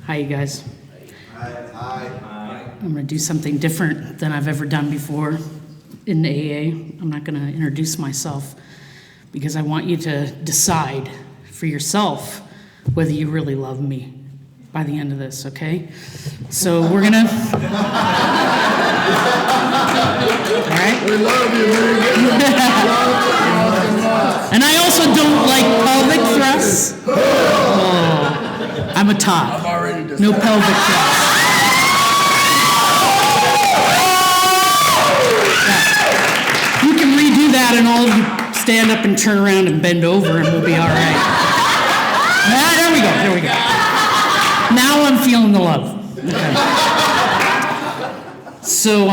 Hi, you guys. Hi. I'm going to do something different than I've ever done before in AA. I'm not going to introduce myself because I want you to decide for yourself whether you really love me by the end of this, okay? So we're going to... All right? We love you, man. And I also don't like pelvic thrusts. Oh, I'm a top. I'm already decided. No pelvic thrusts. Yeah. You can redo that and all of you stand up and turn around and bend over and we'll be all right. There we go. Now I'm feeling the love. Okay. So,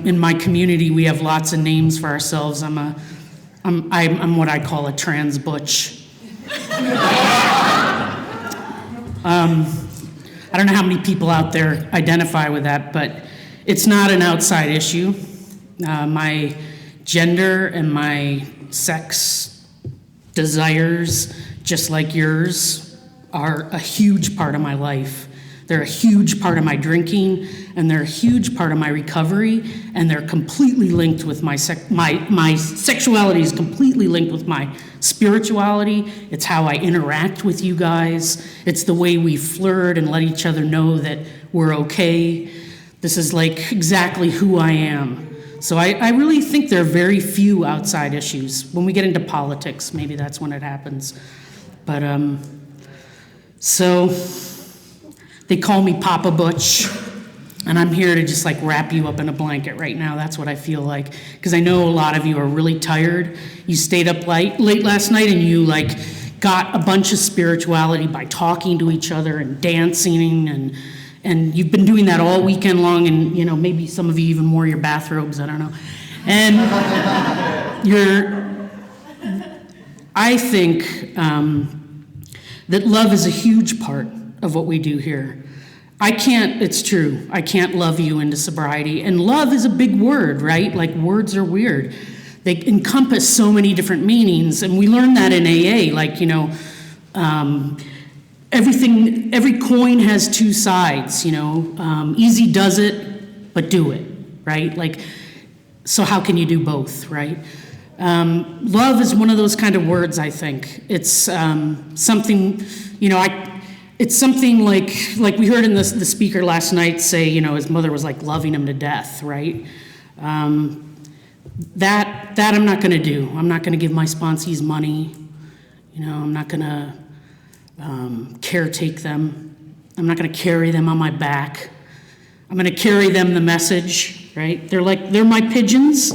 in my community, we have lots of names for ourselves. I'm what I call a trans butch. I don't know how many people out there identify with that, but it's not an outside issue. My gender and my sex desires, just like yours, are a huge part of my life. They're a huge part of my drinking, and they're a huge part of my recovery, and they're completely linked with my sexuality is completely linked with my spirituality. It's how I interact with you guys. It's the way we flirt and let each other know that we're okay. This is like exactly who I am. So I really think there are very few outside issues. When we get into politics, maybe that's when it happens. But, so they call me Papa Butch, and I'm here to just like wrap you up in a blanket right now. That's what I feel like, because I know a lot of you are really tired. You stayed up late last night, and you like got a bunch of spirituality by talking to each other and dancing, and you've been doing that all weekend long, and maybe some of you even wore your bathrobes, I don't know. And I think that love is a huge part of what we do here. It's true, I can't love you into sobriety. And love is a big word, right? Like, words are weird. They encompass so many different meanings, and we learn that in AA, like, every coin has two sides, easy does it, but do it, right? Like, so how can you do both, right? Love is one of those kind of words, I think. It's something, it's something like we heard in the speaker last night say, his mother was like loving him to death, right? That I'm not gonna do. I'm not gonna give my sponsees money. I'm not gonna caretake them. I'm not gonna carry them on my back. I'm gonna carry them the message, right? They're my pigeons,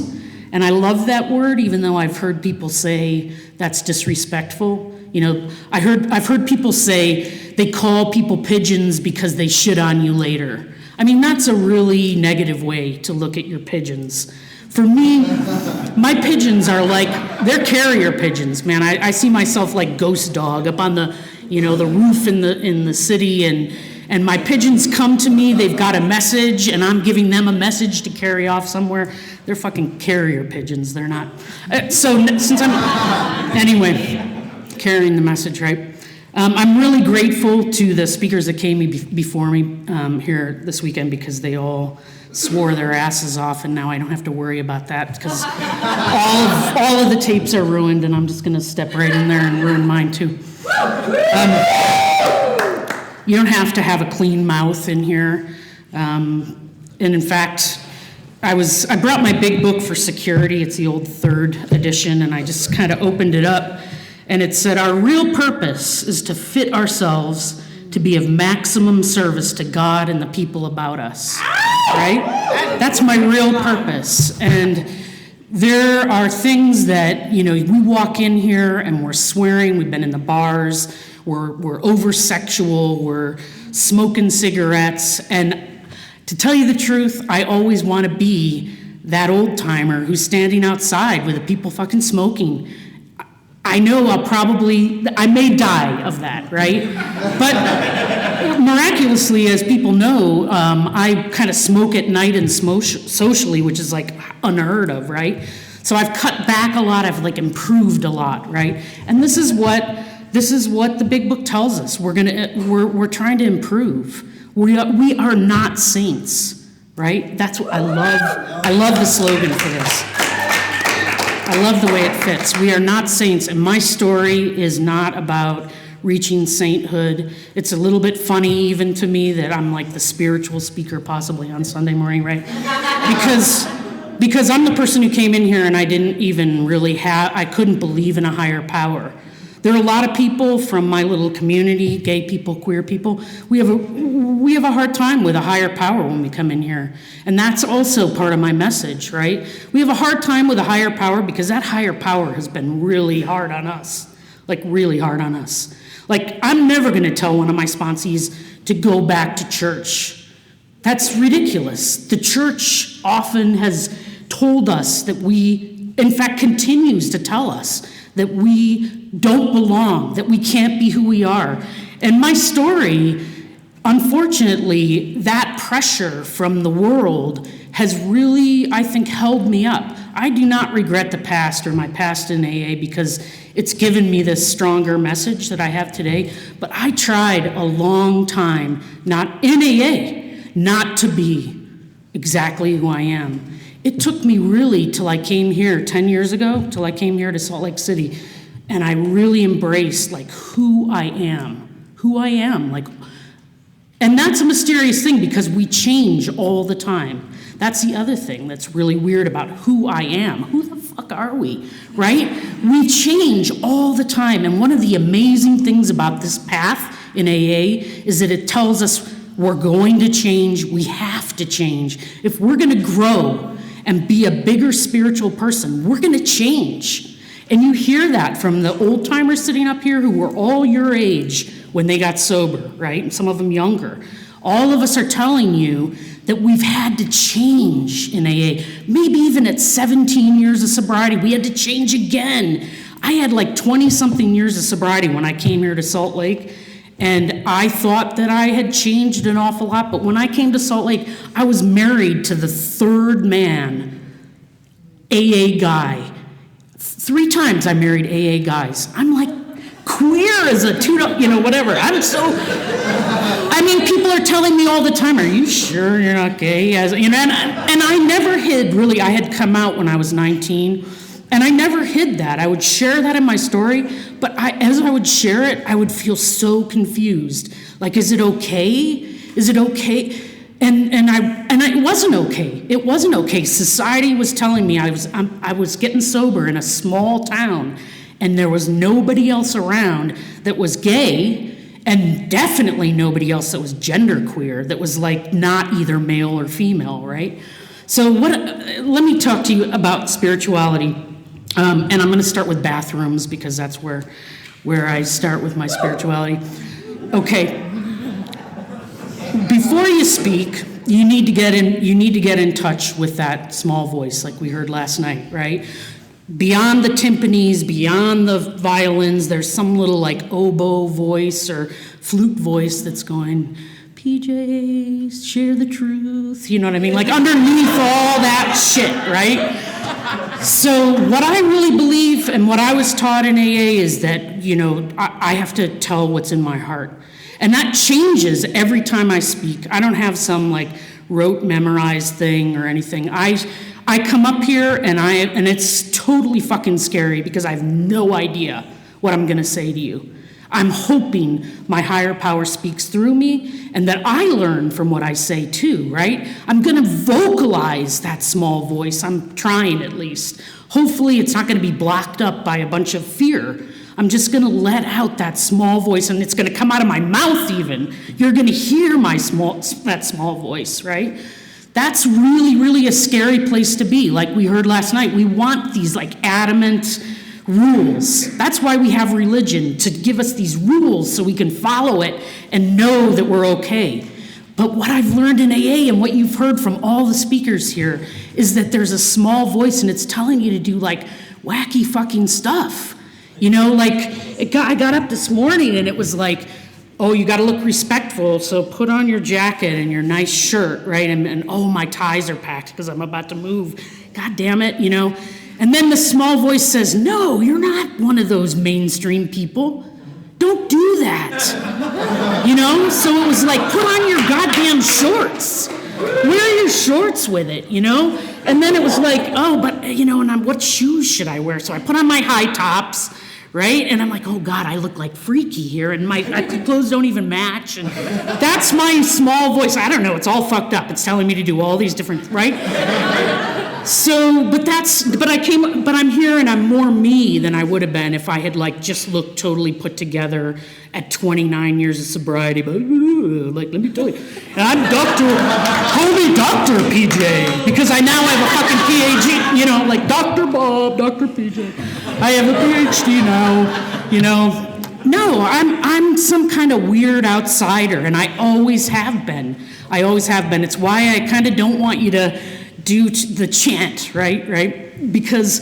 and I love that word, even though I've heard people say that's disrespectful. I've heard people say they call people pigeons because they shit on you later. I mean, that's a really negative way to look at your pigeons. For me, my pigeons are like, they're carrier pigeons, man. I see myself like Ghost Dog up on the roof in the city, and my pigeons come to me, they've got a message, and I'm giving them a message to carry off somewhere. They're fucking carrier pigeons, they're not. Anyway, carrying the message, right? I'm really grateful to the speakers that came before me here this weekend, because they all swore their asses off, and now I don't have to worry about that, because all of the tapes are ruined, and I'm just gonna step right in there and ruin mine too. You don't have to have a clean mouth in here. And in fact, I brought my big book for security. It's the old 3rd edition, and I just kind of opened it up, and it said, our real purpose is to fit ourselves to be of maximum service to God and the people about us, right? That's my real purpose. And there are things that, we walk in here and we're swearing, we've been in the bars, we're over-sexual, we're smoking cigarettes, and to tell you the truth, I always want to be that old-timer who's standing outside with the people fucking smoking. I know I may die of that, right? But miraculously, as people know, I kind of smoke at night and smoke socially, which is like unheard of, right? So I've cut back a lot, I've like improved a lot, right? And this is what this is what the big book tells us. We're trying to improve. We are not saints, right? That's what I love. I love the slogan for this. I love the way it fits. We are not saints, and my story is not about reaching sainthood. It's a little bit funny even to me that I'm like the spiritual speaker possibly on Sunday morning, right? Because I'm the person who came in here and I didn't even really I couldn't believe in a higher power. There are a lot of people from my little community, gay people, queer people, we have a hard time with a higher power when we come in here. And that's also part of my message, right? We have a hard time with a higher power because that higher power has been really hard on us, like really hard on us. Like, I'm never gonna tell one of my sponsees to go back to church. That's ridiculous. The church often has told us that in fact, continues to tell us that we don't belong, that we can't be who we are. And my story, unfortunately, that pressure from the world has really, I think, held me up. I do not regret the past or my past in AA because it's given me this stronger message that I have today. But I tried a long time, not in AA, not to be exactly who I am. It took me really till I came here 10 years ago, till I came here to Salt Lake City, and I really embraced like who I am, like, and that's a mysterious thing because we change all the time. That's the other thing that's really weird about who I am. Who the fuck are we, right? We change all the time, and one of the amazing things about this path in AA is that it tells us we're going to change, we have to change. If we're gonna grow and be a bigger spiritual person, we're gonna change. And you hear that from the old timers sitting up here who were all your age when they got sober, right? And some of them younger. All of us are telling you that we've had to change in AA. Maybe even at 17 years of sobriety, we had to change again. I had like 20-something years of sobriety when I came here to Salt Lake, and I thought that I had changed an awful lot, but when I came to Salt Lake, I was married to the third man, AA guy. 3 times I married AA guys. I'm like queer as a whatever. I mean, people are telling me all the time, are you sure you're not gay? And I never hid, really. I had come out when I was 19, and I never hid that. I would share that in my story, but as I would share it, I would feel so confused. Like, is it okay? Is it okay? And it wasn't okay. It wasn't okay. Society was telling me I was getting sober in a small town, and there was nobody else around that was gay, and definitely nobody else that was genderqueer, that was like not either male or female, right? So let me talk to you about spirituality, and I'm going to start with bathrooms because that's where I start with my spirituality. Okay. Before you speak, you need to get in touch with that small voice like we heard last night, right? Beyond the timpanis, beyond the violins, there's some little like oboe voice or flute voice that's going, PJs, share the truth, you know what I mean? Like underneath all that shit, right? So what I really believe and what I was taught in AA is that, I have to tell what's in my heart. And that changes every time I speak. I don't have some like rote memorized thing or anything. I come up here and it's totally fucking scary because I have no idea what I'm gonna say to you. I'm hoping my higher power speaks through me and that I learn from what I say too, right? I'm gonna vocalize that small voice. I'm trying at least. Hopefully it's not gonna be blocked up by a bunch of fear. I'm just gonna let out that small voice and it's gonna come out of my mouth even. You're gonna hear that small voice, right? That's really, really a scary place to be. Like we heard last night, we want these like adamant rules. That's why we have religion, to give us these rules so we can follow it and know that we're okay. But what I've learned in AA and what you've heard from all the speakers here is that there's a small voice and it's telling you to do like wacky fucking stuff. I got up this morning and it was like, oh, you got to look respectful, so put on your jacket and your nice shirt, right? And oh, my ties are packed because I'm about to move. God damn it, And then the small voice says, no, you're not one of those mainstream people. You know? So it was like, put on your goddamn shorts. Wear your shorts with it, you know? And then it was like, oh, but, you know, and what shoes should I wear? So I put on my high tops, right? And I'm like, oh God, I look like freaky here, and my clothes don't even match. And that's my small voice. I don't know, it's all fucked up. It's telling me to do all these different, right? So, but I'm here and I'm more me than I would have been if I had like just looked totally put together at 29 years of sobriety. But like, let me tell you, and I'm call me Dr. PJ, because I now have a fucking PhD, you know, like Dr. Bob, Dr. PJ. I have a PhD now, you know. No, I'm some kind of weird outsider, and I always have been. I always have been. It's why I kind of don't want you to do the chant, right? Because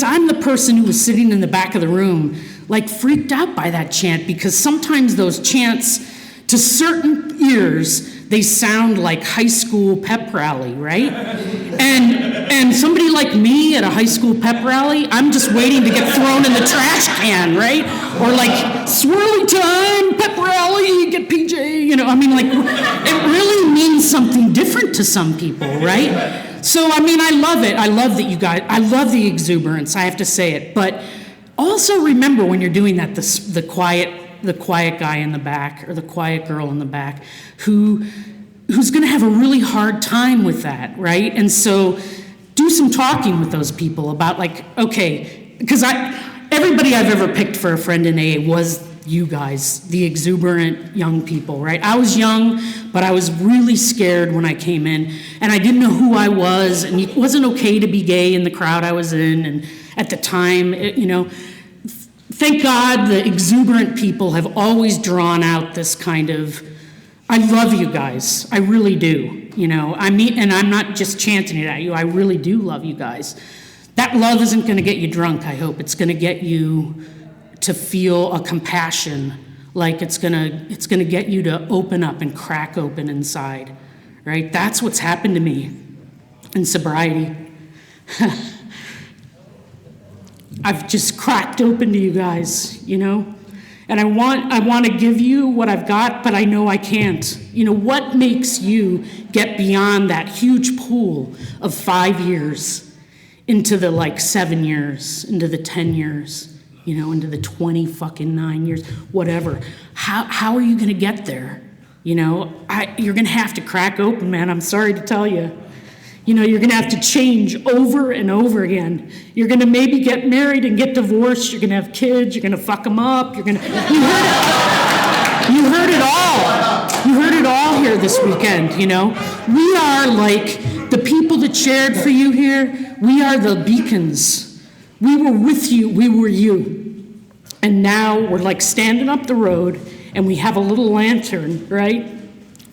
I'm the person who was sitting in the back of the room, like freaked out by that chant, because sometimes those chants, to certain ears, they sound like high school pep rally, right? And somebody like me at a high school pep rally, I'm just waiting to get thrown in the trash can, right? Or like, swirly time, pep rally, get PJ, you know, I mean, like, it really means something different to some people, right? So, I mean, I love it. I love that you guys, I love the exuberance, I have to say it. But also remember when you're doing that, the quiet guy in the back, or the quiet girl in the back, who's gonna have a really hard time with that, right? And so do some talking with those people about like, okay, because everybody I've ever picked for a friend in AA was you guys, the exuberant young people, right? I was young, but I was really scared when I came in, and I didn't know who I was, and it wasn't okay to be gay in the crowd I was in, and at the time, you know, thank God the exuberant people have always drawn out this kind of, I love you guys, I really do, you know, and I'm not just chanting it at you, I really do love you guys. That love isn't gonna get you drunk, I hope. It's gonna get you to feel a compassion, like it's gonna get you to open up and crack open inside, right? That's what's happened to me in sobriety. I've just cracked open to you guys, you know? And I want to give you what I've got, but I know I can't. You know, what makes you get beyond that huge pool of 5 years into the like 7 years, into the 10 years, you know, into the 29 years, whatever. How are you going to get there? You know, you're going to have to crack open, man. I'm sorry to tell you. You know, you're going to have to change over and over again. You're going to maybe get married and get divorced. You're going to have kids. You're going to fuck them up. You heard it. You heard it all. You heard it all here this weekend, you know. We are like the people that shared for you here. We are the beacons. We were with you. We were you. And now we're like standing up the road and we have a little lantern, right?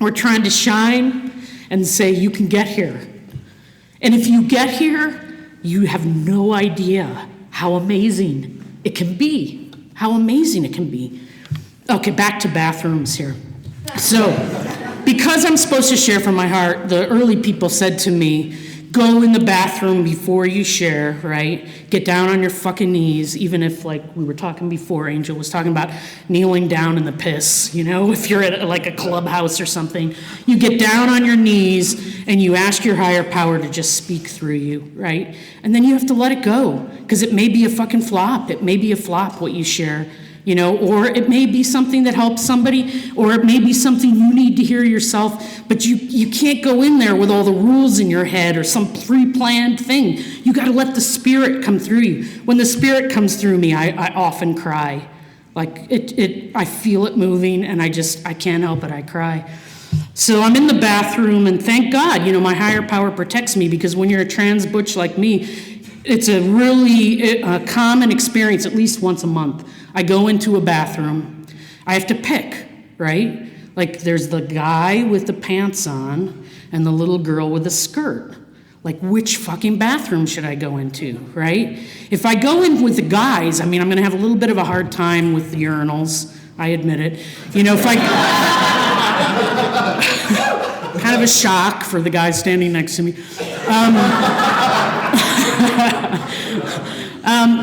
We're trying to shine and say, you can get here. And if you get here, you have no idea how amazing it can be. How amazing it can be. Okay, back to bathrooms here. So, because I'm supposed to share from my heart, the early people said to me, go in the bathroom before you share, right? Get down on your fucking knees, even if, like we were talking before, Angel was talking about kneeling down in the piss, you know? If you're at like a clubhouse or something, you get down on your knees and you ask your higher power to just speak through you, right? And then you have to let it go, because it may be a fucking flop. It may be a flop what you share, you know, or it may be something that helps somebody, or it may be something you need to hear yourself, but you can't go in there with all the rules in your head or some pre-planned thing. You got to let the Spirit come through you. When the Spirit comes through me, I often cry. Like I feel it moving, and I can't help it, I cry. So I'm in the bathroom, and thank God, you know, my higher power protects me, because when you're a trans butch like me, it's a really common experience at least once a month. I go into a bathroom, I have to pick, right? Like there's the guy with the pants on and the little girl with the skirt. Like which fucking bathroom should I go into, right? If I go in with the guys, I mean, I'm gonna have a little bit of a hard time with the urinals, I admit it. You know, if I, kind of a shock for the guy standing next to me.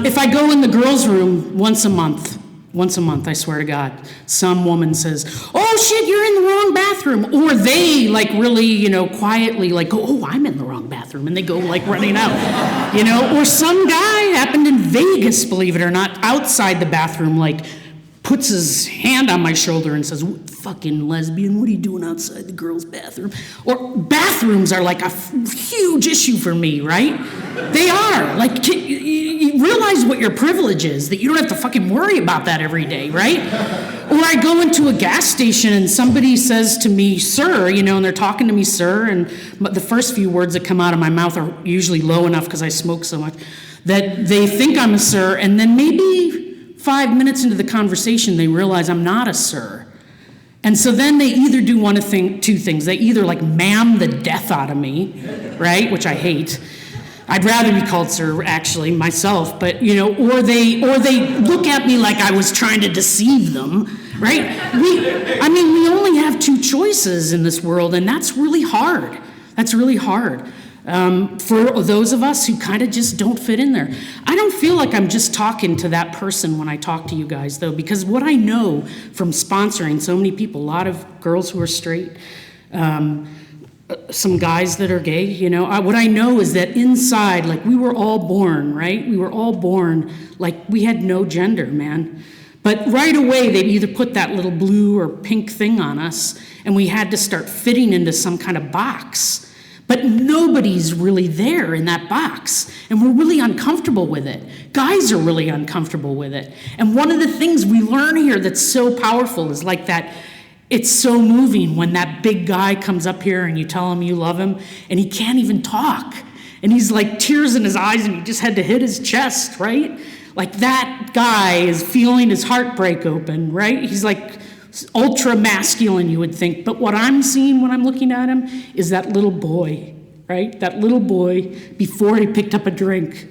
If I go in the girls' room once a month, Once a month, I swear to God, some woman says, "Oh shit, you're in the wrong bathroom," or they like really, quietly like go, "Oh, I'm in the wrong bathroom," and they go like running out, or some guy happened in Vegas, believe it or not, outside the bathroom, like puts his hand on my shoulder and says, "Fucking lesbian, what are you doing outside the girls' bathroom?" Or bathrooms are like a huge issue for me, right? They are. Like, you realize what your privilege is, that you don't have to fucking worry about that every day, right? Or I go into a gas station and somebody says to me, "Sir," and they're talking to me, "Sir," and the first few words that come out of my mouth are usually low enough because I smoke so much that they think I'm a sir, and then maybe 5 minutes into the conversation, they realize I'm not a sir. And so then they either do two things. They either like ma'am the death out of me, right? Which I hate. I'd rather be called sir, actually, myself, but, or they look at me like I was trying to deceive them, right? We only have two choices in this world, and that's really hard. That's really hard. For those of us who kind of just don't fit in there. I don't feel like I'm just talking to that person when I talk to you guys, though, because what I know from sponsoring so many people, a lot of girls who are straight, some guys that are gay, what I know is that inside, like, we were all born, right? We were all born like we had no gender, man. But right away, they either put that little blue or pink thing on us, and we had to start fitting into some kind of box. But nobody's really there in that box, and we're really uncomfortable with it. Guys are really uncomfortable with it. And one of the things we learn here that's so powerful is like that, it's so moving when that big guy comes up here and you tell him you love him, and he can't even talk. And he's like tears in his eyes, and he just had to hit his chest, right? Like that guy is feeling his heart break open, right? He's like ultra masculine, you would think. But what I'm seeing when I'm looking at him is that little boy, right? That little boy before he picked up a drink,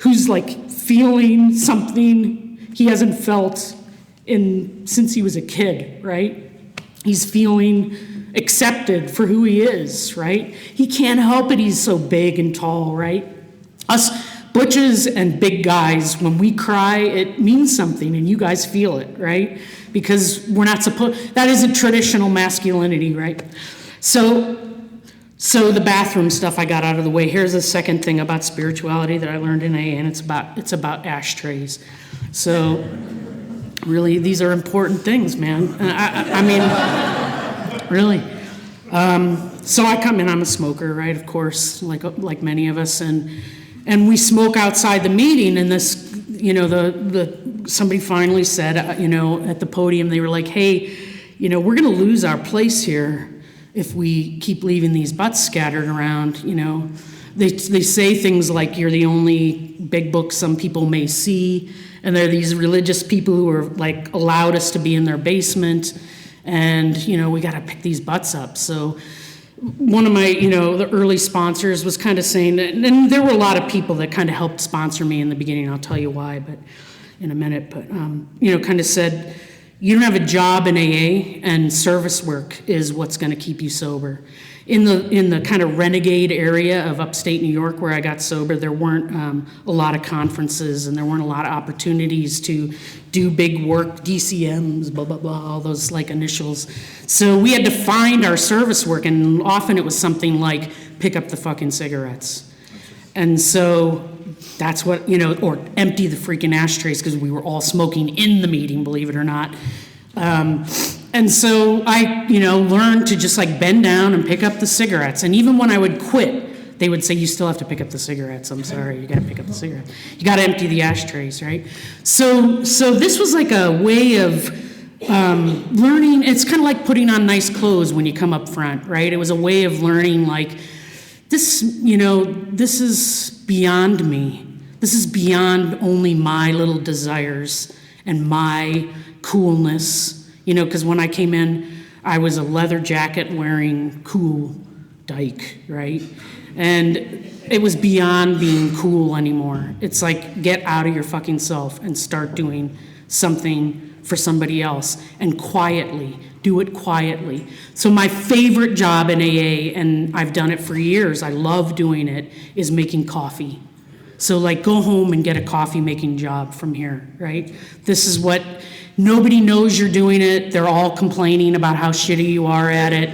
who's like feeling something he hasn't felt since he was a kid, right? He's feeling accepted for who he is, right? He can't help it, he's so big and tall, right? Us butches and big guys, when we cry, it means something, and you guys feel it, right? Because we're not that isn't traditional masculinity, right? So the bathroom stuff I got out of the way. Here's a second thing about spirituality that I learned in AA, and it's about ashtrays. So really, these are important things, man. I mean, really. So I come in, I'm a smoker, right? Of course, like many of us, and we smoke outside the meeting, and this, somebody finally said, at the podium, they were like, "Hey, we're gonna lose our place here if we keep leaving these butts scattered around." They say things like, "You're the only big book some people may see," and they're these religious people who are like allowed us to be in their basement, and we got to pick these butts up. So one of my, the early sponsors was kind of saying that, and there were a lot of people that kind of helped sponsor me in the beginning. I'll tell you why, but in a minute. But kind of said, you don't have a job in AA, and service work is what's going to keep you sober. In the kind of renegade area of upstate New York where I got sober, there weren't a lot of conferences, and there weren't a lot of opportunities to do big work, DCMs, blah, blah, blah, all those like initials. So we had to find our service work, and often it was something like pick up the fucking cigarettes. And so that's what, or empty the freaking ashtrays, because we were all smoking in the meeting, believe it or not. And so I, learned to just like bend down and pick up the cigarettes. And even when I would quit, they would say, "You still have to pick up the cigarettes. I'm sorry, you got to pick up the cigarettes. You got to empty the ashtrays," right? So this was like a way of learning. It's kind of like putting on nice clothes when you come up front, right? It was a way of learning like, this is beyond me. This is beyond only my little desires and my coolness. Because when I came in, I was a leather jacket wearing cool dyke, right? And it was beyond being cool anymore. It's like, get out of your fucking self and start doing something for somebody else, and quietly, do it quietly. So my favorite job in AA, and I've done it for years, I love doing it, is making coffee. So like go home and get a coffee making job from here, right? This is what, nobody knows you're doing it. They're all complaining about how shitty you are at it.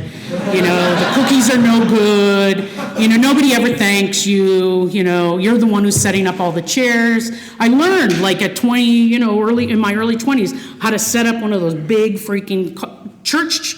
You know, the cookies are no good. You know, nobody ever thanks you. You know, you're the one who's setting up all the chairs. I learned like at 20, you know, in my early 20s, how to set up one of those big freaking church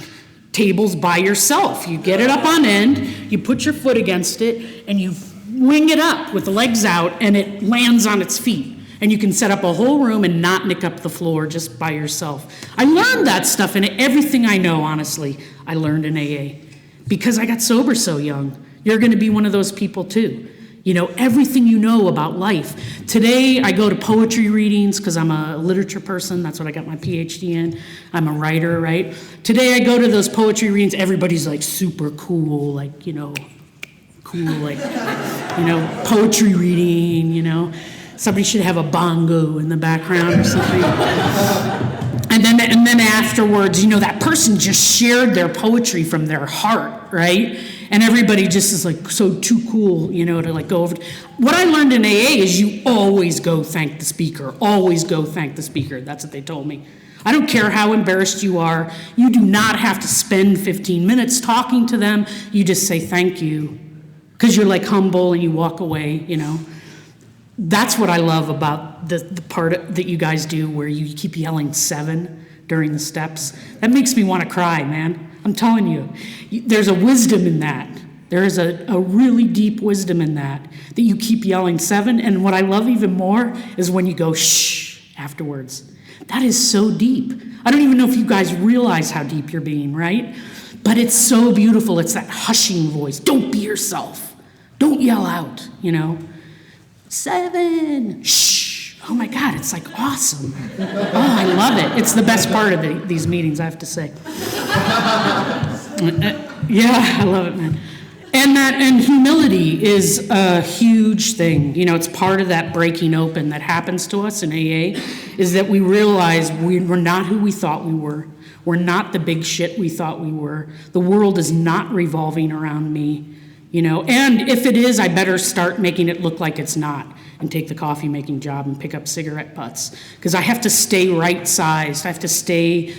tables by yourself. You get it up on end, you put your foot against it, and you wing it up with the legs out, and it lands on its feet. And you can set up a whole room and not nick up the floor just by yourself. I learned that stuff, and everything I know, honestly, I learned in AA. Because I got sober so young. You're gonna be one of those people too. You know, everything you know about life. Today, I go to poetry readings because I'm a literature person. That's what I got my PhD in. I'm a writer, right? Today, I go to those poetry readings. Everybody's like super cool, like, you know, like, you know, poetry reading, you know. Somebody should have a bongo in the background or something. And then afterwards, you know, that person just shared their poetry from their heart, right? And everybody just is like so too cool, you know, to like go over. What I learned in AA is you always go thank the speaker. Always go thank the speaker. That's what they told me. I don't care how embarrassed you are. You do not have to spend 15 minutes talking to them. You just say thank you. Because you're like humble and you walk away, you know. That's what I love about the part that you guys do where you keep yelling 7 during the steps. That makes me want to cry, man. I'm telling you. There's a wisdom in that. There is a really deep wisdom in that you keep yelling 7. And what I love even more is when you go shh afterwards. That is so deep. I don't even know if you guys realize how deep you're being, right? But it's so beautiful. It's that hushing voice. Don't be yourself. Don't yell out, you know. 7, shh. Oh my God, it's like awesome. Oh, I love it. It's the best part of these meetings, I have to say. Yeah, I love it, man. And humility is a huge thing. You know, it's part of that breaking open that happens to us in AA, is that we realize we're not who we thought we were. We're not the big shit we thought we were. The world is not revolving around me. You know, and if it is, I better start making it look like it's not and take the coffee making job and pick up cigarette butts. Because I have to stay right-sized. I have to stay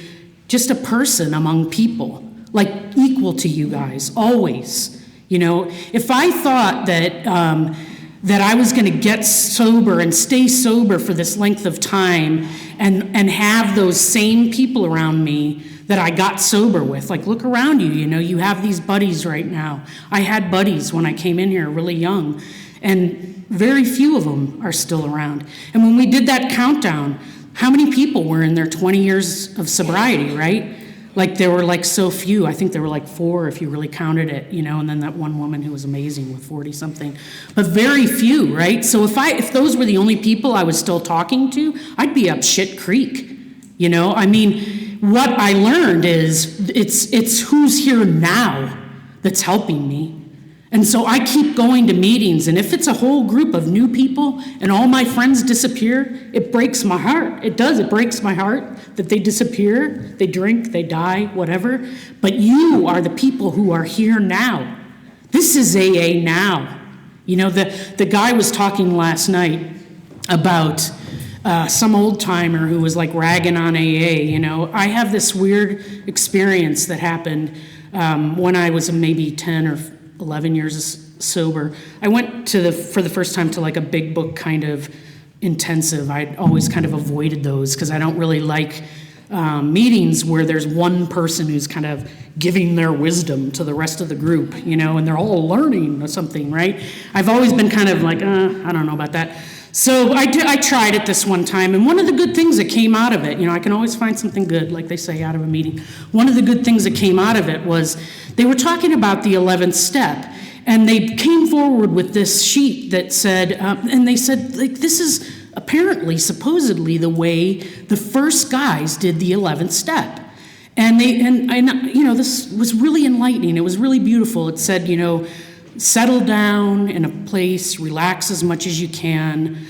just a person among people, like equal to you guys, always. You know, if I thought that I was going to get sober and stay sober for this length of time and have those same people around me that I got sober with. Like, look around you, you know, you have these buddies right now. I had buddies when I came in here really young, and very few of them are still around. And when we did that countdown, how many people were in their 20 years of sobriety, right? Like, there were like so few. I think there were like 4 if you really counted it, you know, and then that one woman who was amazing with 40-something. But very few, right? So if those were the only people I was still talking to, I'd be up shit creek, you know? I mean, what I learned is it's who's here now that's helping me. And so I keep going to meetings, and if it's a whole group of new people and all my friends disappear, it breaks my heart. It does, it breaks my heart that they disappear, they drink, they die, whatever. But you are the people who are here now. This is AA now. You know, the guy was talking last night about some old timer who was like ragging on AA, you know. I have this weird experience that happened when I was maybe 10 or 11 years sober. I went for the first time to like a big book kind of intensive. I'd always kind of avoided those because I don't really like meetings where there's one person who's kind of giving their wisdom to the rest of the group, you know, and they're all learning or something, right? I've always been kind of like, I don't know about that. So I tried it this one time, and one of the good things that came out of it, you know, I can always find something good, like they say, out of a meeting. One of the good things that came out of it was they were talking about the 11th step, and they came forward with this sheet that said, and they said, like, this is apparently, supposedly, the way the first guys did the 11th step. And you know, this was really enlightening. It was really beautiful. It said, you know, settle down in a place, relax as much as you can.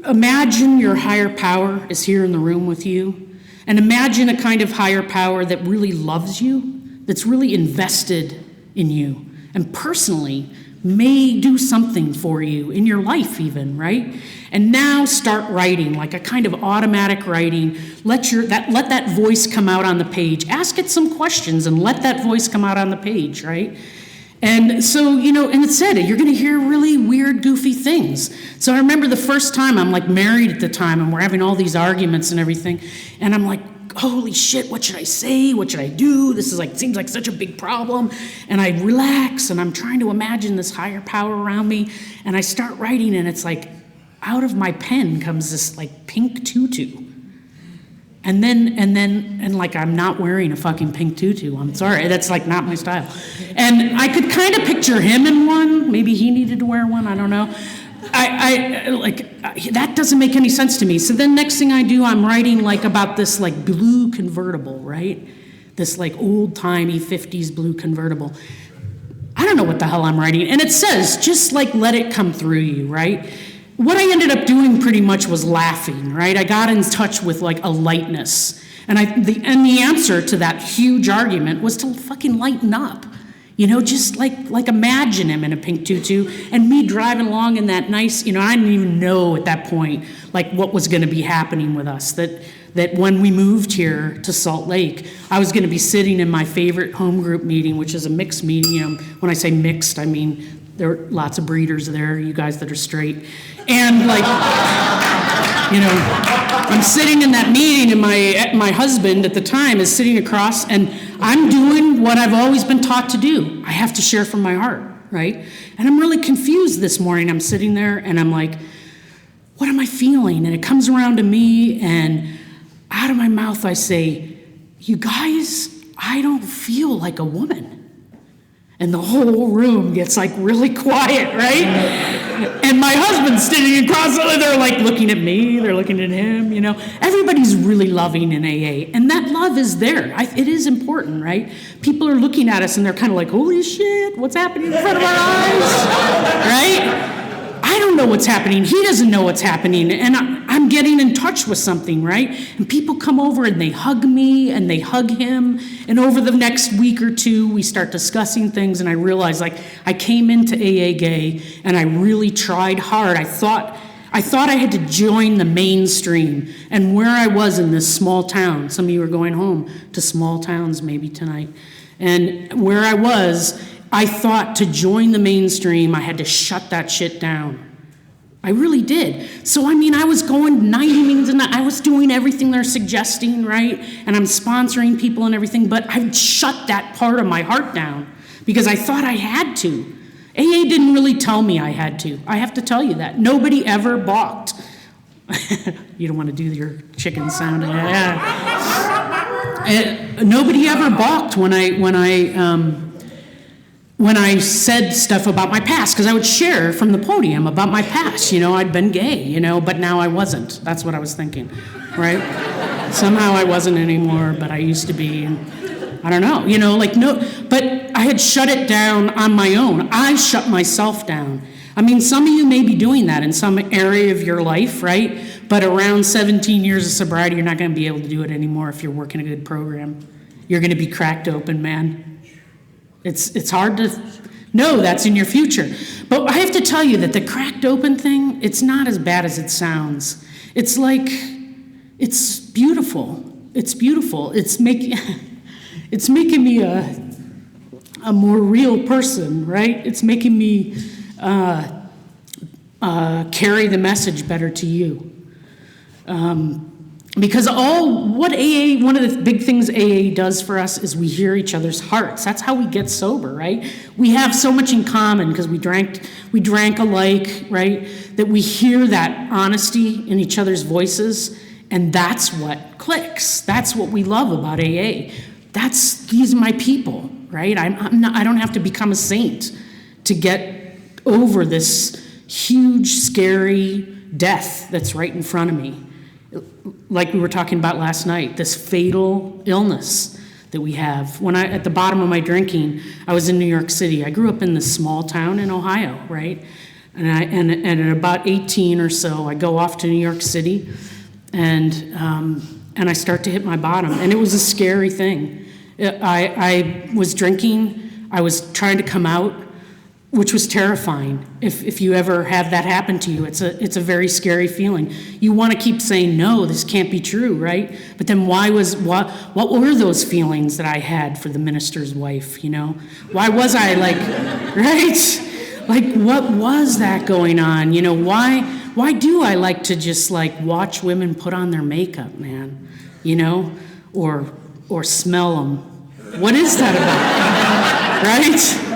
Imagine your higher power is here in the room with you. And imagine a kind of higher power that really loves you, that's really invested in you. And personally may do something for you in your life even, right? And now start writing, like a kind of automatic writing. Let that voice come out on the page. Ask it some questions and let that voice come out on the page, right? And so, and it said, you're going to hear really weird, goofy things. So I remember the first time, I'm like married at the time, and we're having all these arguments and everything. And I'm like, holy shit, what should I say? What should I do? This is like, seems like such a big problem. And I relax, and I'm trying to imagine this higher power around me. And I start writing, and it's like, out of my pen comes this like pink tutu. And like, I'm not wearing a fucking pink tutu. I'm sorry, that's like not my style. And I could kind of picture him in one. Maybe he needed to wear one, I don't know. That doesn't make any sense to me. So then next thing I do, I'm writing like about this like blue convertible, right? This like old timey 50s blue convertible. I don't know what the hell I'm writing. And it says, just like let it come through you, right? What I ended up doing pretty much was laughing, right? I got in touch with like a lightness. And the answer to that huge argument was to fucking lighten up. Just like imagine him in a pink tutu and me driving along in that nice, I didn't even know at that point like what was going to be happening with us. That when we moved here to Salt Lake, I was going to be sitting in my favorite home group meeting, which is a mixed meeting. When I say mixed, I mean there are lots of breeders there, you guys that are straight. And like, I'm sitting in that meeting and my husband at the time is sitting across and I'm doing what I've always been taught to do. I have to share from my heart, right? And I'm really confused this morning. I'm sitting there and I'm like, what am I feeling? And it comes around to me and out of my mouth I say, you guys, I don't feel like a woman. And the whole room gets like really quiet, right? And my husband's sitting across, they're like looking at me, they're looking at him, Everybody's really loving in AA. And that love is there. It is important, right? People are looking at us and they're kind of like, holy shit, what's happening in front of our eyes? Right? I don't know what's happening. He doesn't know what's happening. And I'm getting in touch with something, right? And people come over and they hug me and they hug him. And over the next week or two, we start discussing things. And I realize, like, I came into AA gay and I really tried hard. I thought I had to join the mainstream. And where I was in this small town, some of you are going home to small towns maybe tonight. And where I was, I thought to join the mainstream, I had to shut that shit down. I really did. So, I was going to 90 meetings a night. I was doing everything they're suggesting, right? And I'm sponsoring people and everything, but I shut that part of my heart down because I thought I had to. AA didn't really tell me I had to. I have to tell you that. Nobody ever balked. You don't want to do your chicken sound. Yeah. Nobody ever balked when I said stuff about my past, because I would share from the podium about my past. I'd been gay, but now I wasn't. That's what I was thinking, right? Somehow I wasn't anymore, but I used to be. And I don't know, but I had shut it down on my own. I shut myself down. Some of you may be doing that in some area of your life, right? But around 17 years of sobriety, you're not going to be able to do it anymore if you're working a good program. You're going to be cracked open, man. It's hard to know that's in your future. But I have to tell you that the cracked open thing, it's not as bad as it sounds. It's beautiful. It's beautiful. It's making me a more real person, right? It's making me carry the message better to you. Because one of the big things AA does for us is we hear each other's hearts. That's how we get sober, right? We have so much in common because we drank alike, right? That we hear that honesty in each other's voices, and that's what clicks. That's what we love about AA. These are my people, right? I don't have to become a saint to get over this huge, scary death that's right in front of me. Like we were talking about last night, this fatal illness that we have. At the bottom of my drinking, I was in New York City. I grew up in this small town in Ohio, right? And at about 18 or so, I go off to New York City, and I start to hit my bottom. And it was a scary thing. I was drinking. I was trying to come out. which was terrifying. If you ever have that happen to you, it's a very scary feeling. You want to keep saying, no, this can't be true, right? But then what were those feelings that I had for the minister's wife, you know? Why was I like, right? Like, what was that going on? You know, why do I like to just like watch women put on their makeup, man? You know, or smell them. What is that about, right?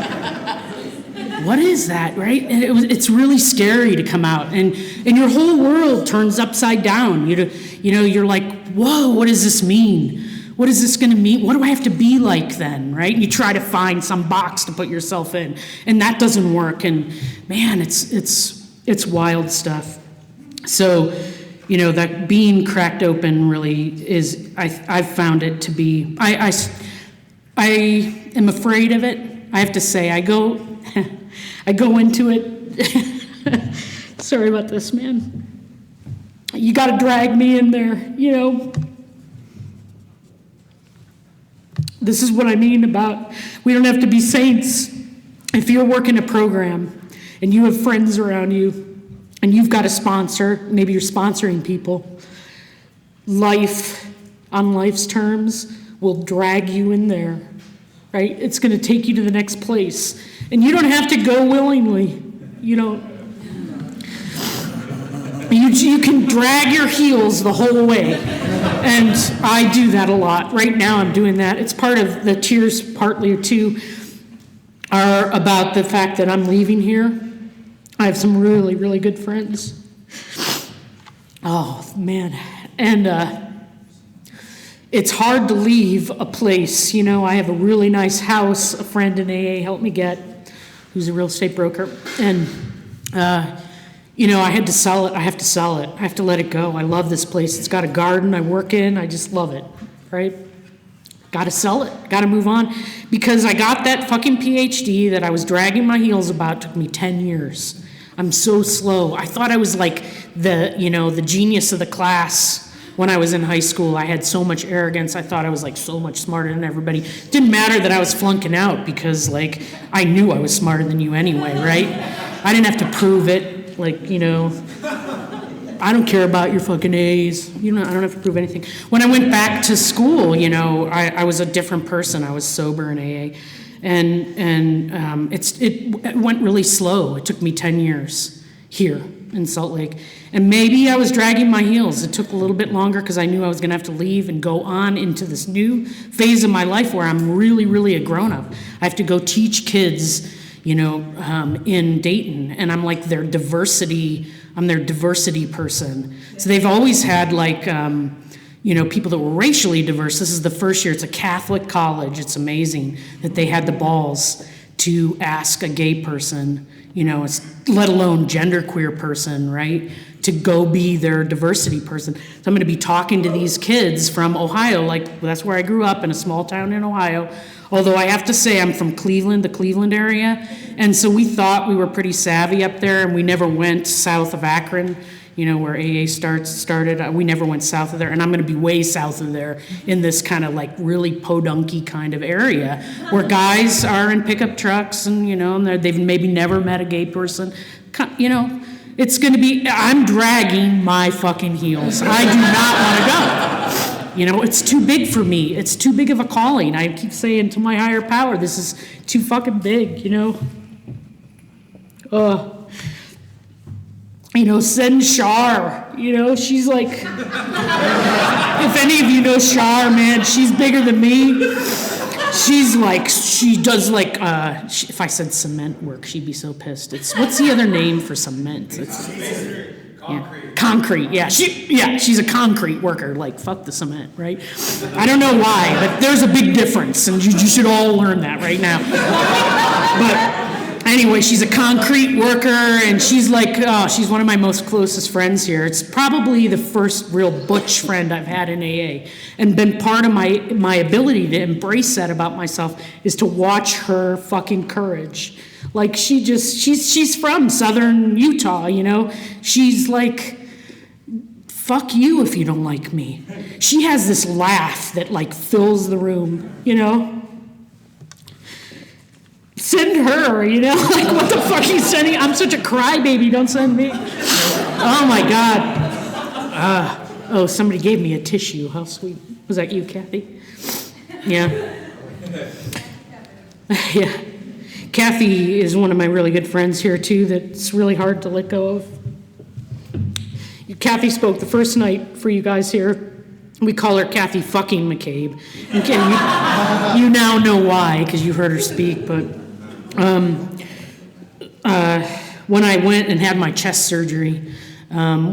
What is that, right? And it's really scary to come out, and your whole world turns upside down. You know, you're like, whoa, what does this mean? What is this going to mean? What do I have to be like then, right? And you try to find some box to put yourself in, and that doesn't work. And man, it's wild stuff. So, you know, that being cracked open really is. I've found it to be. I am afraid of it. I have to say, I go into it. Sorry about this, man. You got to drag me in there, you know. This is what I mean about we don't have to be saints. If you're working a program and you have friends around you and you've got a sponsor, maybe you're sponsoring people, life on life's terms will drag you in there, right? It's going to take you to the next place. And you don't have to go willingly. You don't. You can drag your heels the whole way. And I do that a lot. Right now I'm doing that. It's part of the tears, partly or two, are about the fact that I'm leaving here. I have some really, really good friends. Oh, man. And it's hard to leave a place. You know, I have a really nice house a friend in AA helped me get, who's a real estate broker. And, you know, I had to sell it. I have to sell it. I have to let it go. I love this place. It's got a garden I work in. I just love it, right? Got to sell it. Got to move on. Because I got that fucking PhD that I was dragging my heels about. It took me 10 years. I'm so slow. I thought I was like the genius of the class. When I was in high school, I had so much arrogance. I thought I was like so much smarter than everybody. Didn't matter that I was flunking out because like I knew I was smarter than you anyway, right? I didn't have to prove it. Like, you know, I don't care about your fucking A's. You know, I don't have to prove anything. When I went back to school, you know, I was a different person. I was sober in AA, and it went really slow. It took me 10 years here in Salt Lake. And maybe I was dragging my heels. It took a little bit longer because I knew I was going to have to leave and go on into this new phase of my life where I'm really, really a grown-up. I have to go teach kids, you know, in Dayton, and I'm like I'm their diversity person. So they've always had like, you know, people that were racially diverse. This is the first year. It's a Catholic college. It's amazing that they had the balls to ask a gay person, you know, let alone genderqueer person, right, to go be their diversity person. So I'm going to be talking to these kids from Ohio, like that's where I grew up, in a small town in Ohio. Although I have to say I'm from Cleveland, the Cleveland area, and so we thought we were pretty savvy up there, and we never went south of Akron, you know, where AA started. We never went south of there, and I'm going to be way south of there in this kind of like really podunky kind of area where guys are in pickup trucks and, you know, and they've maybe never met a gay person. You know, it's going to be, I'm dragging my fucking heels. I do not want to go. You know, it's too big for me. It's too big of a calling. I keep saying to my higher power, this is too fucking big, you know. You know, send Shar, you know, she's like, if any of you know Shar, man, she's bigger than me. She's like, she does like, if I said cement work, she'd be so pissed. What's the other name for cement? Concrete, yeah. She's a concrete worker, like, fuck the cement, right? I don't know why, but there's a big difference, and you should all learn that right now. But anyway, she's a concrete worker, and she's like, she's one of my most closest friends here. It's probably the first real butch friend I've had in AA, and been part of my ability to embrace that about myself is to watch her fucking courage. Like, she's from southern Utah, you know? She's like, fuck you if you don't like me. She has this laugh that, like, fills the room, you know? send her, like what the fuck are you sending? I'm such a crybaby, don't send me. Oh my God. Somebody gave me a tissue, how sweet. Was that you, Kathy? Yeah. Yeah. Kathy is one of my really good friends here too that's really hard to let go of. Kathy spoke the first night for you guys here. We call her Kathy fucking McCabe. You now know why, because you heard her speak, but when I went and had my chest surgery,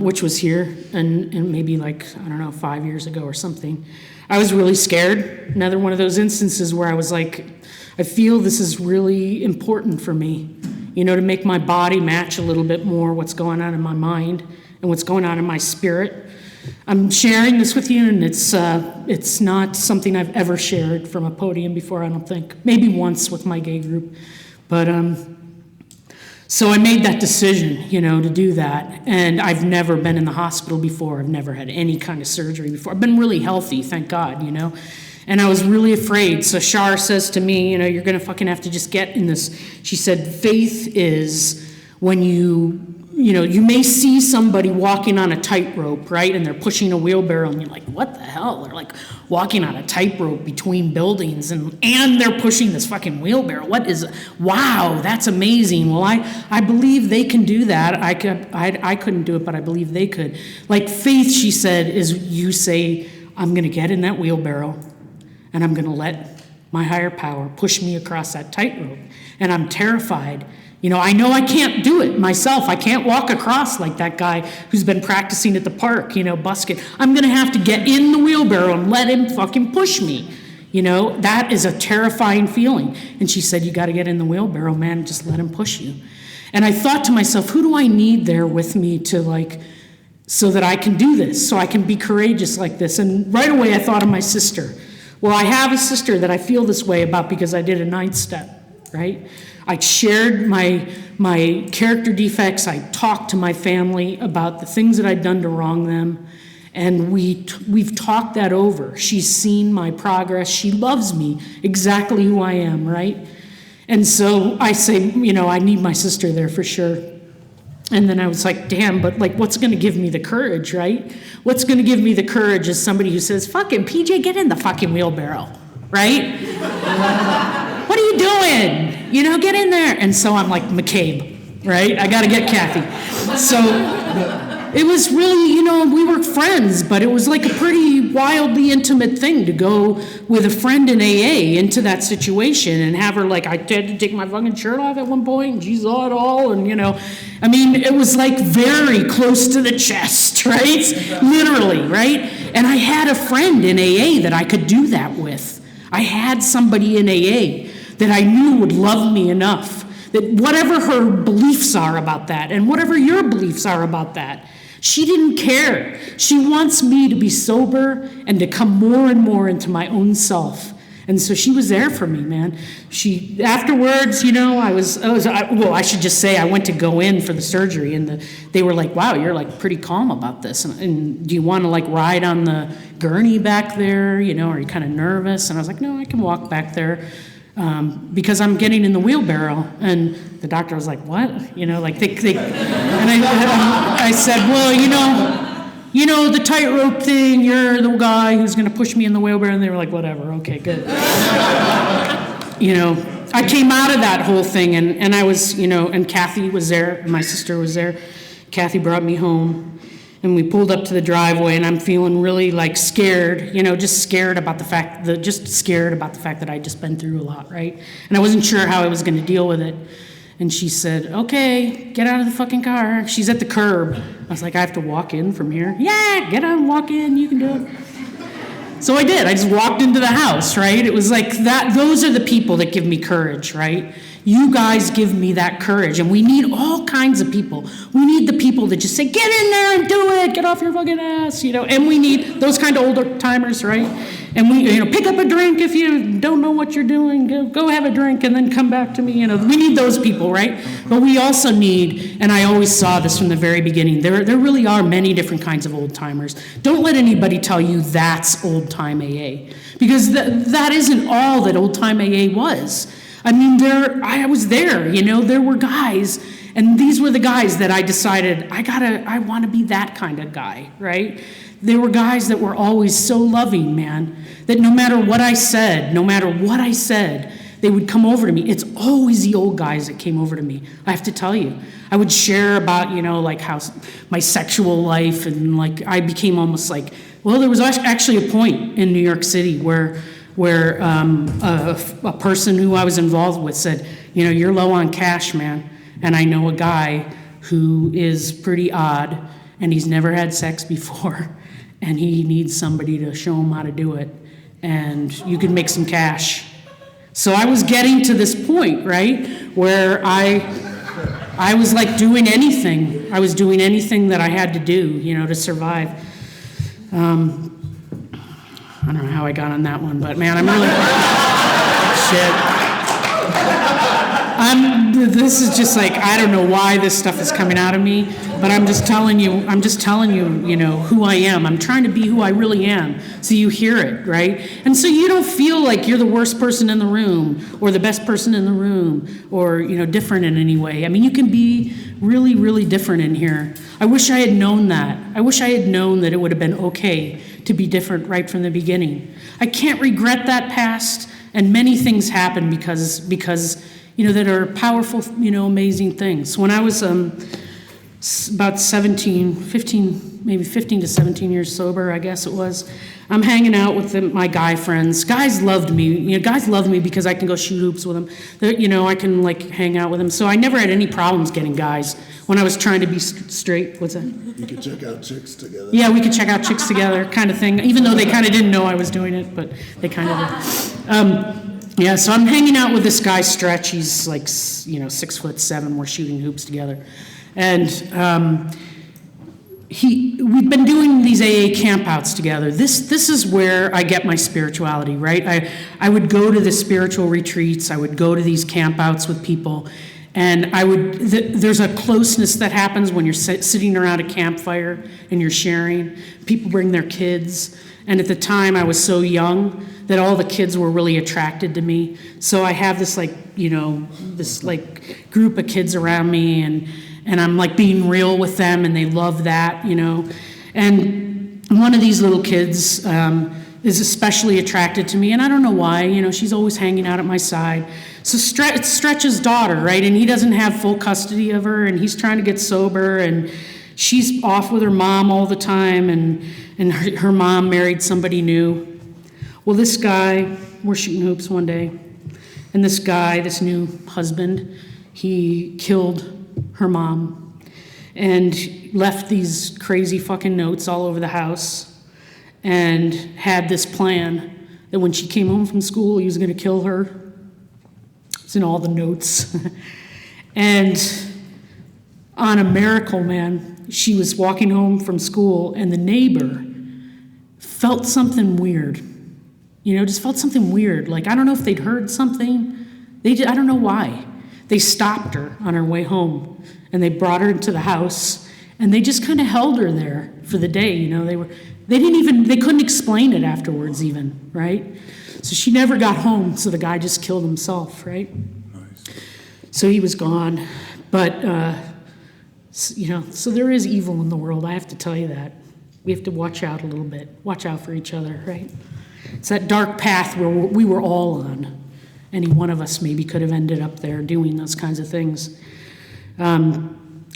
which was here, and maybe 5 years ago or something, I was really scared. Another one of those instances where I was like, I feel this is really important for me, to make my body match a little bit more what's going on in my mind and what's going on in my spirit. I'm sharing this with you, and it's not something I've ever shared from a podium before, I don't think. Maybe once with my gay group. But so I made that decision, to do that. And I've never been in the hospital before. I've never had any kind of surgery before. I've been really healthy, thank God, And I was really afraid. So Shar says to me, you're going to fucking have to just get in this. She said, faith is when you may see somebody walking on a tightrope, right? And they're pushing a wheelbarrow, and you're like, what the hell? They're like walking on a tightrope between buildings, and they're pushing this fucking wheelbarrow. Wow, that's amazing. Well, I believe they can do that. I couldn't do it, but I believe they could. Like faith, she said, is you say, I'm going to get in that wheelbarrow, and I'm going to let my higher power push me across that tightrope. And I'm terrified. I know I can't do it myself. I can't walk across like that guy who's been practicing at the park, busking. I'm going to have to get in the wheelbarrow and let him fucking push me. That is a terrifying feeling. And she said, you got to get in the wheelbarrow, man, just let him push you. And I thought to myself, who do I need there with me to so that I can do this, so I can be courageous like this? And right away I thought of my sister. Well, I have a sister that I feel this way about because I did a 9th step, right? I shared my character defects. I talked to my family about the things that I'd done to wrong them. And we've talked that over. She's seen my progress. She loves me exactly who I am, right? And so I say, I need my sister there for sure. And then I was like, damn, but what's going to give me the courage, right? What's going to give me the courage is somebody who says, fucking PJ, get in the fucking wheelbarrow, right? What are you doing? Get in there. And so I'm like, McCabe, right? I got to get Kathy. So it was really, we were friends, but it was like a pretty wildly intimate thing to go with a friend in AA into that situation and have her I had to take my fucking shirt off at one point, and she saw it all, and it was very close to the chest, right? Literally, right? And I had a friend in AA that I could do that with. I had somebody in AA that I knew would love me enough, that whatever her beliefs are about that, and whatever your beliefs are about that, she didn't care. She wants me to be sober and to come more and more into my own self. And so she was there for me, man. Afterwards, I should just say I went to go in for the surgery, and they were like, wow, you're pretty calm about this. And do you want to ride on the gurney back there? Are you kind of nervous? And I was like, no, I can walk back there. Because I'm getting in the wheelbarrow. And the doctor was like, what? And I said, well, the tightrope thing, you're the guy who's going to push me in the wheelbarrow. And they were like, whatever, okay, good. I came out of that whole thing, and I was, and Kathy was there, my sister was there. Kathy brought me home. And we pulled up to the driveway, and I'm feeling really scared, just scared about the fact that I'd just been through a lot, right? And I wasn't sure how I was going to deal with it. And she said, okay, get out of the fucking car. She's at the curb. I was like, I have to walk in from here? Yeah, get out and walk in. You can do it. So I did. I just walked into the house, right? It was like that. Those are the people that give me courage, right? You guys give me that courage, and we need all kinds of people. We need the people that just say, get in there and do it, get off your fucking ass, and we need those kind of older timers, right? And we, pick up a drink if you don't know what you're doing, go have a drink and then come back to me, we need those people, right? But we also need, and I always saw this from the very beginning, there really are many different kinds of old timers. Don't let anybody tell you that's old time AA, because that isn't all that old time AA was. I mean, I was there, there were guys, and these were the guys that I decided, I want to be that kind of guy, right? There were guys that were always so loving, man, that no matter what I said, they would come over to me. It's always the old guys that came over to me, I have to tell you. I would share about, like how my sexual life, and like I became almost like, well, there was actually a point in New York City where a person who I was involved with said, you're low on cash, man. And I know a guy who is pretty odd, and he's never had sex before, and he needs somebody to show him how to do it, and you can make some cash. So I was getting to this point, right, where I was like doing anything. I was doing anything that I had to do, to survive. I don't know how I got on that one, but man, I'm really shit. This is just like, I don't know why this stuff is coming out of me, but I'm just telling you, who I am. I'm trying to be who I really am, so you hear it, right? And so you don't feel like you're the worst person in the room or the best person in the room or, different in any way. I mean, you can be really, really different in here. I wish I had known that. I wish I had known that it would have been okay to be different right from the beginning. I can't regret that past, and many things happen because that are powerful, amazing things. When I was about 15 to 17 years sober, I guess it was, I'm hanging out with my guy friends. Guys loved me. Guys loved me because I can go shoot hoops with them. I can like hang out with them. So I never had any problems getting guys when I was trying to be straight. What's that? You could check out chicks together. Yeah, we could check out chicks together, kind of thing. Even though they kind of didn't know I was doing it, but they kind of did. Yeah, so I'm hanging out with this guy, Stretch. He's like, 6'7". We're shooting hoops together. And we've been doing these AA campouts together. This is where I get my spirituality, right? I would go to the spiritual retreats. I would go to these campouts with people. And there's a closeness that happens when you're sitting around a campfire and you're sharing. People bring their kids. And at the time, I was so young that all the kids were really attracted to me. So I have this group of kids around me, and I'm like being real with them, and they love that, And one of these little kids is especially attracted to me, and I don't know why, she's always hanging out at my side. So it's Stretch's daughter, right? And he doesn't have full custody of her, and he's trying to get sober, and she's off with her mom all the time, and her mom married somebody new. Well, this guy, we're shooting hoops one day, and this guy, this new husband, he killed her mom and left these crazy fucking notes all over the house and had this plan that when she came home from school, he was going to kill her. It's in all the notes. And on a miracle, man, she was walking home from school, and the neighbor felt something weird. Just felt something weird. Like, I don't know if they'd heard something. I don't know why. They stopped her on her way home, and they brought her into the house, and they just kind of held her there for the day. They couldn't explain it afterwards even, right? So she never got home, so the guy just killed himself, right? Nice. So he was gone. But, so there is evil in the world, I have to tell you that. We have to watch out a little bit, watch out for each other, right? It's that dark path where we were all on. Any one of us maybe could have ended up there doing those kinds of things. I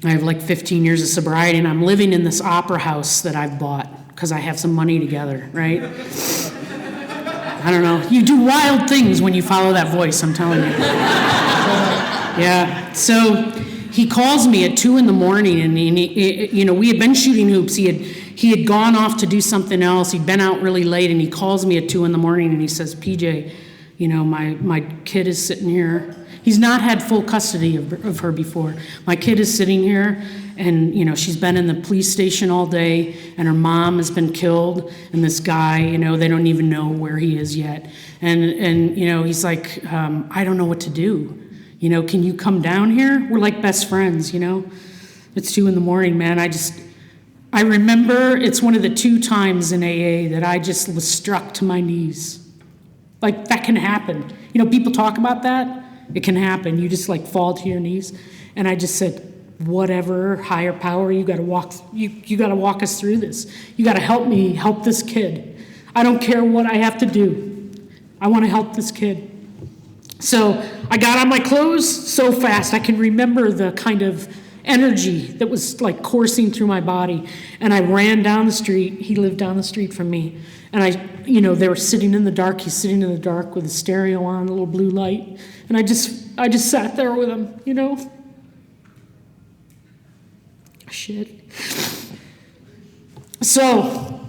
have like 15 years of sobriety, and I'm living in this opera house that I've bought because I have some money together, right? I don't know. You do wild things when you follow that voice, I'm telling you. Yeah. So he calls me at 2 a.m, and we had been shooting hoops. He had gone off to do something else. He'd been out really late, and he calls me at 2 a.m, and he says, PJ, my kid is sitting here. He's not had full custody of her before. My kid is sitting here, and, she's been in the police station all day, and her mom has been killed, and this guy, they don't even know where he is yet. And he's like, I don't know what to do. Can you come down here? We're like best friends, It's 2 a.m, man. I remember it's one of the 2 times in AA that I just was struck to my knees. Like, that can happen. People talk about that. It can happen. You just like fall to your knees. And I just said, whatever higher power, you got to walk us through this. You got to help me help this kid. I don't care what I have to do. I want to help this kid. So I got on my clothes so fast. I can remember the kind of energy that was like coursing through my body. And I ran down the street. He lived down the street from me. And they were sitting in the dark. He's sitting in the dark with a stereo on, a little blue light. And I just sat there with him, Shit. So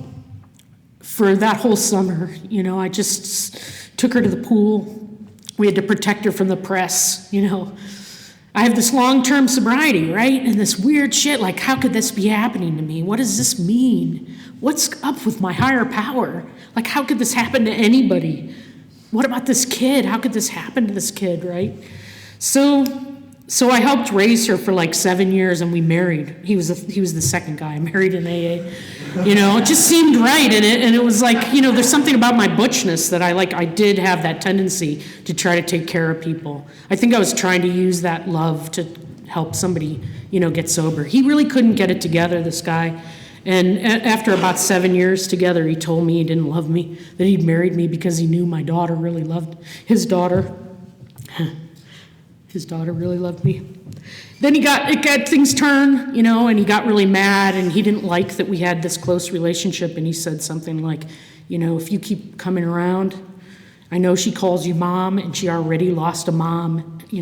for that whole summer, I just took her to the pool. We had to protect her from the press, I have this long-term sobriety, right? And this weird shit, like, how could this be happening to me? What does this mean? What's up with my higher power? Like, how could this happen to anybody? What about this kid? How could this happen to this kid, right? So I helped raise her for like 7 years, and we married. He was the second guy I married in AA. It just seemed right, and it was like, there's something about my butchness that I did have that tendency to try to take care of people. I think I was trying to use that love to help somebody, get sober. He really couldn't get it together, this guy. And after about 7 years together, he told me he didn't love me, that he'd married me because he knew my daughter really loved his daughter. His daughter really loved me. Then it got things turned, and he got really mad, and he didn't like that we had this close relationship, and he said something like, if you keep coming around, I know she calls you mom, and she already lost a mom, He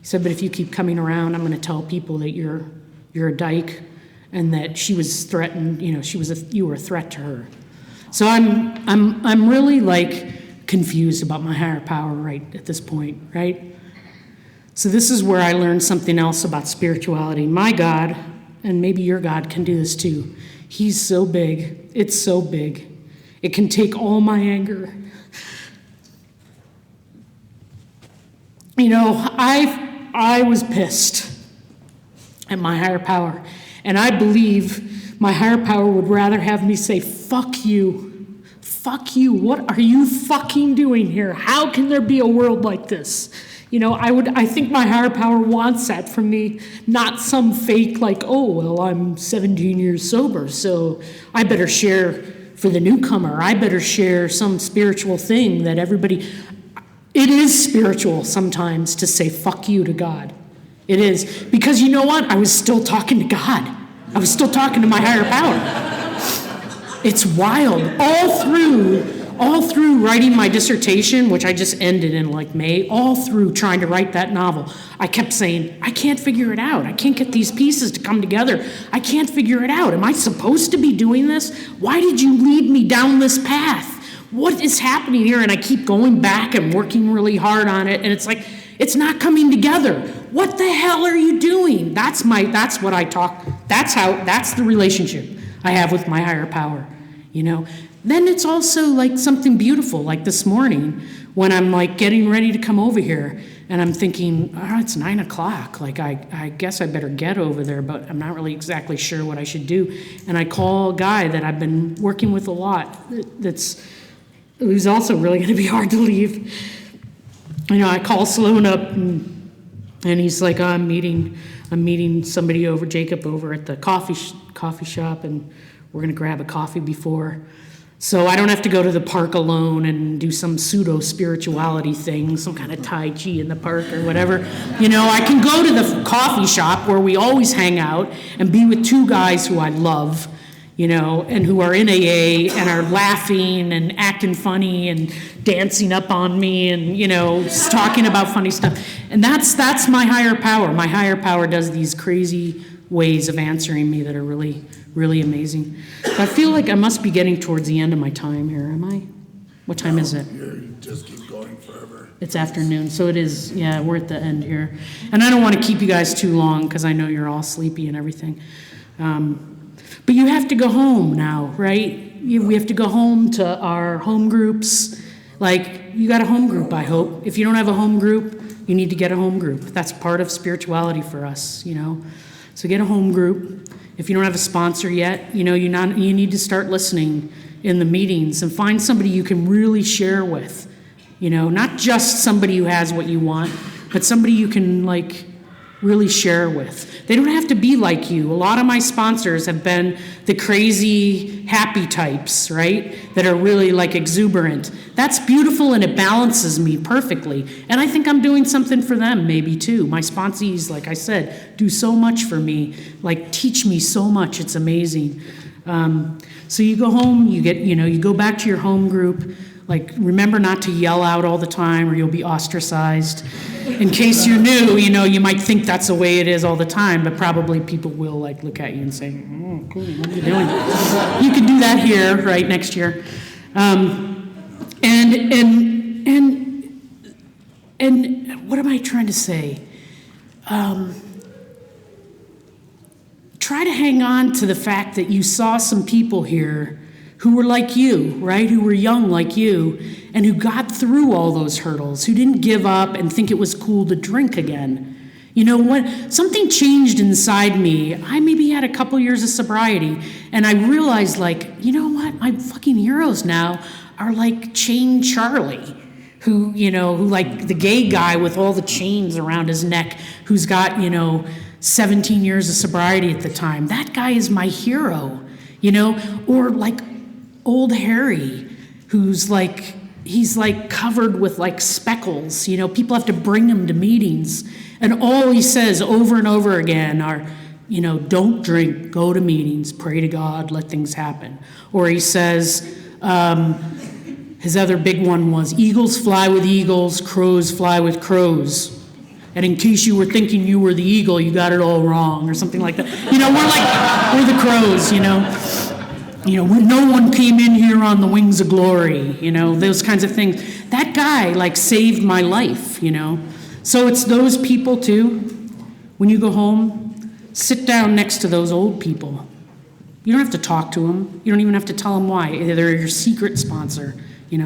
said, but if you keep coming around, I'm going to tell people that you're a dyke, and that she was threatened, you were a threat to her. So I'm really like confused about my higher power right at this point, right? So this is where I learned something else about spirituality. My God, and maybe your God can do this too. He's so big. It's so big. It can take all my anger. I was pissed at my higher power. And I believe my higher power would rather have me say, fuck you. Fuck you. What are you fucking doing here? How can there be a world like this? I think my higher power wants that from me, not some fake like, oh, well, I'm 17 years sober, so I better share for the newcomer. I better share some spiritual thing that everybody... It is spiritual sometimes to say fuck you to God. It is. Because you know what? I was still talking to God. I was still talking to my higher power. It's wild. All through writing my dissertation, which I just ended in like May, all through trying to write that novel, I kept saying, I can't figure it out. I can't get these pieces to come together. I can't figure it out. Am I supposed to be doing this? Why did you lead me down this path? What is happening here? And I keep going back and working really hard on it. And it's like, it's not coming together. What the hell are you doing? That's what I talk. That's the relationship I have with my higher power, Then it's also like something beautiful, like this morning when I'm like getting ready to come over here and I'm thinking, it's 9 o'clock. Like I guess I better get over there, but I'm not really exactly sure what I should do. And I call a guy that I've been working with a lot who's also really going to be hard to leave. I call Sloan up and he's like, I'm meeting somebody over, Jacob, over at the coffee shop, and we're going to grab a coffee before. So I don't have to go to the park alone and do some pseudo-spirituality thing, some kind of Tai Chi in the park or whatever. I can go to the coffee shop where we always hang out and be with two guys who I love, and who are in AA and are laughing and acting funny and dancing up on me and, just talking about funny stuff. And that's my higher power. My higher power does these crazy ways of answering me that are really, really amazing. So I feel like I must be getting towards the end of my time here. Am I? What time is it? You just keep going forever. It's afternoon, so it is, we're at the end here. And I don't want to keep you guys too long because I know you're all sleepy and everything. But you have to go home now, right? We have to go home to our home groups. Like, you got a home group, I hope. If you don't have a home group, you need to get a home group. That's part of spirituality for us, So get a home group. If you don't have a sponsor yet, you need to start listening in the meetings and find somebody you can really share with. Not just somebody who has what you want, but somebody you can like really share with. They don't have to be like you. A lot of my sponsors have been the crazy, happy types, right? That are really like exuberant. That's beautiful and it balances me perfectly. And I think I'm doing something for them maybe too. My sponsees, like I said, do so much for me, like teach me so much. It's amazing. So you go home, you go back to your home group. Like, remember not to yell out all the time or you'll be ostracized. In case you're new, you might think that's the way it is all the time, but probably people will like look at you and say, oh, cool, what are you doing? You can do that here, right, next year. And what am I trying to say? Try to hang on to the fact that you saw some people here who were like you, right? Who were young like you, and who got through all those hurdles, who didn't give up and think it was cool to drink again. When something changed inside me, I maybe had a couple years of sobriety, and I realized, like, you know what? My fucking heroes now are like Chain Charlie, who like the gay guy with all the chains around his neck, who's got, 17 years of sobriety at the time. That guy is my hero, or like old Harry, who's like, he's like covered with like speckles. People have to bring him to meetings, and all he says over and over again are, don't drink, go to meetings, pray to God, let things happen. Or he says, his other big one was, eagles fly with eagles, crows fly with crows. And in case you were thinking you were the eagle, you got it all wrong, or something like that. We're the crows, no one came in here on the wings of glory, those kinds of things. That guy, like, saved my life, So it's those people, too. When you go home, sit down next to those old people. You don't have to talk to them. You don't even have to tell them why. They're your secret sponsor,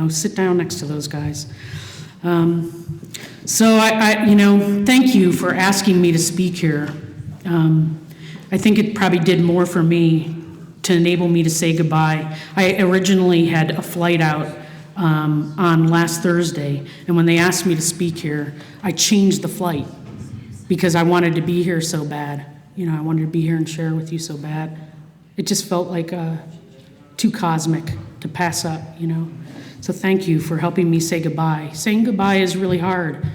Sit down next to those guys. So I thank you for asking me to speak here. I think it probably did more for me to enable me to say goodbye. I originally had a flight out on last Thursday, and when they asked me to speak here, I changed the flight because I wanted to be here so bad. I wanted to be here and share with you so bad. It just felt like too cosmic to pass up, So thank you for helping me say goodbye. Saying goodbye is really hard,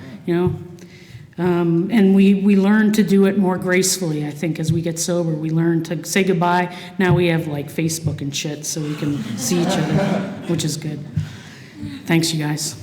And we learn to do it more gracefully, I think, as we get sober. We learn to say goodbye. Now we have, like, Facebook and shit, so we can see each other, which is good. Thanks, you guys.